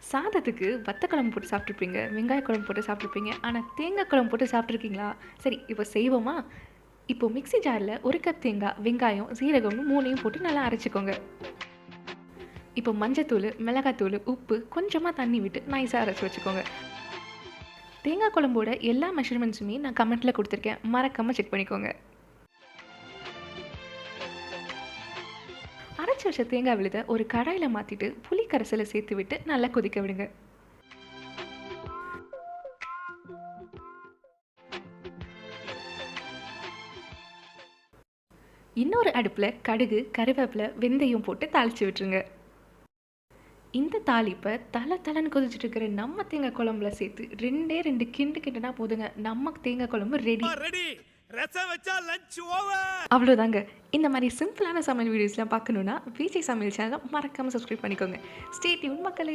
சாதத்துக்கு வத்த குழம்பு போட்டு சாப்பிட்ருப்பீங்க, வெங்காய குழம்பு போட்டு சாப்பிட்ருப்பீங்க. ஆனா தேங்காய் குழம்பு போட்டு சாப்பிட்ருக்கீங்களா? சரி, இப்போ செய்வோமா? இப்போ மிக்ஸி ஜார்ல 1 கப் தேங்காய், வெங்காயம், சீரகம்னு 3யும் போட்டு நல்லா அரைச்சுக்கோங்க. இப்போ மஞ்சத்தூளு, மிளகாத்தூளு, உப்பு, கொஞ்சமா தண்ணி விட்டு நைஸா அரைச்சு வச்சுக்கோங்க. தேங்காய் குழம்போட எல்லா மெஷர்மெண்ட்ஸுமே நான் கமெண்ட்ல குடுத்துருக்கேன். மறக்காம செக் பண்ணிக்கோங்க. அரைச்சு வச்ச தேங்காய் விழுத ஒரு கடாயில மாத்திட்டு புளி கரைசலை சேர்த்து விட்டு நல்லா கொதிக்க விடுங்க. இன்னொரு அடுப்புல கடுகு, கருவேப்பிலை, வெந்தயம் போட்டு தாளிச்சு விட்டுருங்க. இந்த தாளிப்பை தல தலன்னு கொதிச்சுட்டு இருக்கிற நம்ம தேங்காய் குழம்புல சேர்த்து 2 கிண்டு கிண்டுனா போதுங்க. நம்ம தேங்காய் குழம்பு ரெடி. ரெடி. ரசம் வச்சா லஞ்ச் ஓவர். அவ்வளோதாங்க. இந்த மாதிரி சிம்பிளான சமையல் வீடியோஸ்லாம் பார்க்கணுன்னா விஜய் சமையல் சேனலை மறக்காம சப்ஸ்கிரைப் பண்ணிக்கோங்க. ஸ்டே டியூன் மக்களே.